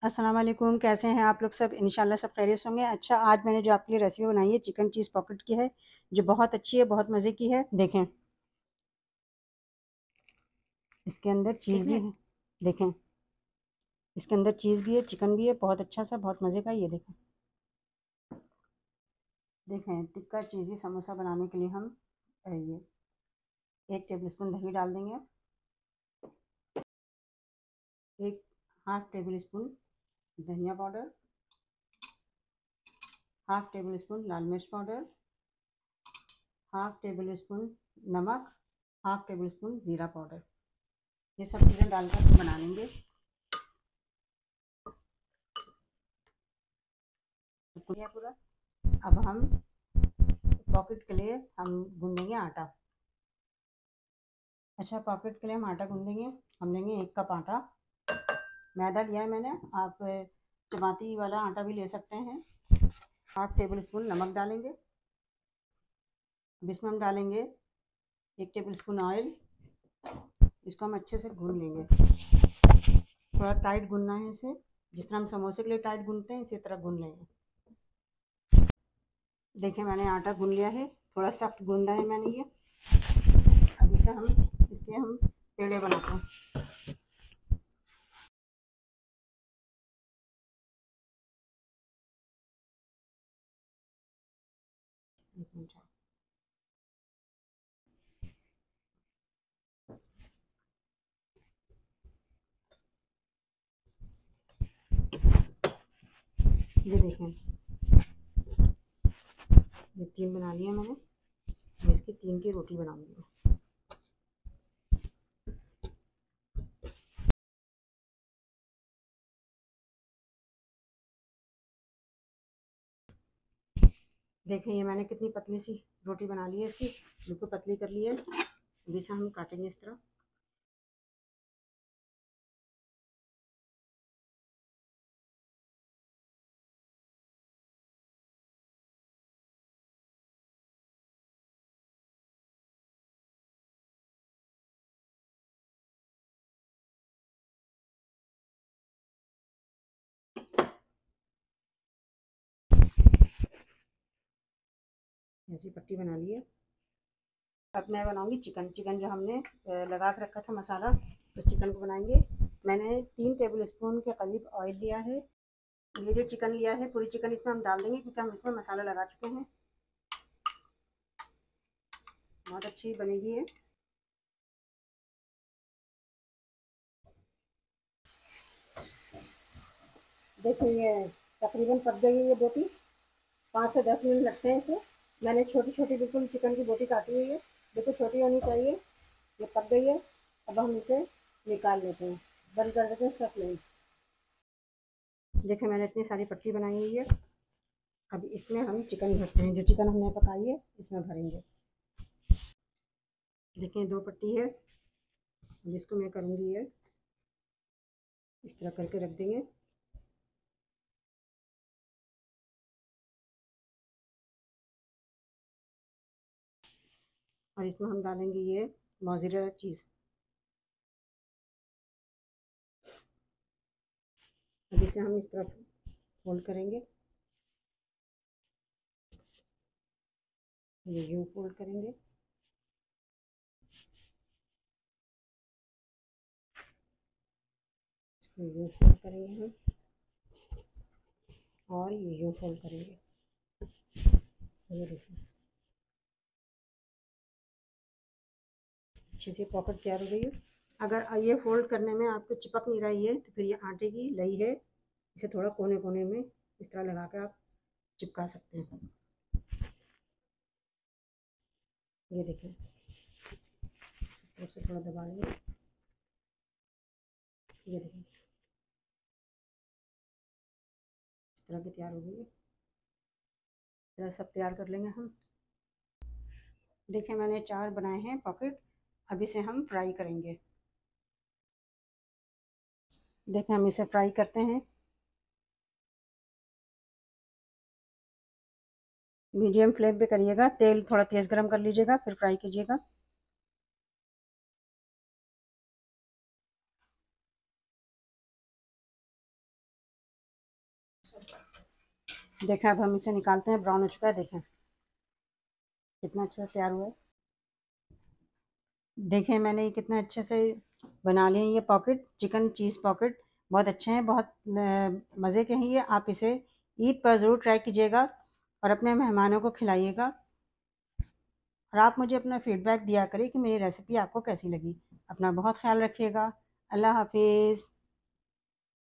अस्सलाम वालेकुम, कैसे हैं आप लोग सब? इंशाल्लाह सब खैरियत से होंगे। अच्छा, आज मैंने जो आपके लिए रेसिपी बनाई है चिकन चीज़ पॉकेट की है, जो बहुत अच्छी है, बहुत मज़े की है। देखें, इसके अंदर चीज़ भी है। देखें, इसके अंदर चीज़ भी है, चिकन भी है, बहुत अच्छा सा, बहुत मज़े का। ये देखें, देखें टिक्का चीज़ी समोसा बनाने के लिए हम ये 1 टेबल स्पून दही डाल देंगे, 1/2 टेबल स्पून धनिया पाउडर, 1/2 टेबल स्पून लाल मिर्च पाउडर, 1/2 टेबल स्पून नमक, 1/2 टेबल स्पून ज़ीरा पाउडर। ये सब चीज़ें डालकर बना लेंगे। पूरा। अब हम पॉकेट के लिए हम गूंदेंगे आटा। अच्छा, पॉकेट के लिए हम आटा गूंदेंगे। हम लेंगे 1 कप आटा। मैदा लिया है मैंने, आप चपाती वाला आटा भी ले सकते हैं। 1/2 टेबल स्पून नमक डालेंगे। अब इसमें हम डालेंगे 1 टेबल स्पून ऑयल। इसको हम अच्छे से गूंद लेंगे। थोड़ा टाइट गूंदना है इसे, जिस तरह हम समोसे के लिए टाइट गूंदते हैं इसी तरह गूंद लेंगे। देखिए, मैंने आटा गूंद लिया है, थोड़ा सख्त गूंदा है मैंने ये। अब इसे हम इसके हम पेड़े बनाते हैं। एक मिनट। ये देखें, ये 3 बना लिया मैंने। अब इसकी 3 की रोटी बनाऊंगी। देखिए, ये मैंने कितनी पतली सी रोटी बना ली है इसकी, बिल्कुल पतली कर ली है। अब इसे हम काटेंगे इस तरह। ऐसी पट्टी बना ली है। अब मैं बनाऊंगी चिकन। चिकन जो हमने लगा के रखा था मसाला, उस चिकन को बनाएंगे। मैंने 3 टेबल स्पून के करीब ऑयल लिया है। ये जो चिकन लिया है, पूरी चिकन इसमें हम डाल देंगे, क्योंकि हम इसमें मसाला लगा चुके हैं। बहुत अच्छी बनेगी है। देखिए, ये तकरीबन पक गई है ये बोटी। 5 से 10 मिनट लगते हैं इसे। मैंने छोटी छोटी बिल्कुल चिकन की बोटी काटी हुई है, बिल्कुल छोटी होनी चाहिए। ये पक गई है। अब हम इसे निकाल लेते हैं, बंद कर देते हैं इसका फ्लेम। देखिए, मैंने इतनी सारी पट्टी बनाई हुई है। अब इसमें हम चिकन भरते हैं, जो चिकन हमने पकाई है इसमें भरेंगे। देखिए, 2 पट्टी है। अब इसको मैं करूँगी ये इस तरह करके रख देंगे। और इसमें हम डालेंगे ये मोज़रेला चीज़। अब इसे हम इस तरह फोल्ड करेंगे, ये यूँ फोल्ड करेंगे। इसको यूँ फोल्ड करेंगे हम, और ये यूँ फोल्ड करेंगे। ये देखिए, अच्छे से पॉकेट तैयार हो गई है। अगर ये फोल्ड करने में आपको चिपक नहीं रही है, तो फिर ये आटे की लई है। इसे थोड़ा कोने कोने में इस तरह लगा के आप चिपका सकते हैं। ये देखिए, सब से थोड़ा दबा लेंगे। ये देखिए, इस तरह की तैयार हो गई है। इस तरह सब तैयार कर लेंगे हम। देखिए, मैंने 4 बनाए हैं पॉकेट। अब इसे हम फ्राई करेंगे। देखिए, हम इसे फ्राई करते हैं। मीडियम फ्लेम पे करिएगा, तेल थोड़ा तेज़ गरम कर लीजिएगा, फिर फ्राई कीजिएगा। देखें अब हम इसे निकालते हैं। ब्राउन हो चुका है, देखें कितना अच्छा तैयार हुआ है। देखें मैंने ये कितने अच्छे से बना लिए हैं। ये पॉकेट चिकन चीज़ पॉकेट बहुत अच्छे हैं, बहुत मज़े के हैं ये। आप इसे ईद पर ज़रूर ट्राई कीजिएगा और अपने मेहमानों को खिलाइएगा। और आप मुझे अपना फ़ीडबैक दिया करिए कि मेरी रेसिपी आपको कैसी लगी। अपना बहुत ख्याल रखिएगा। अल्लाह हाफिज़।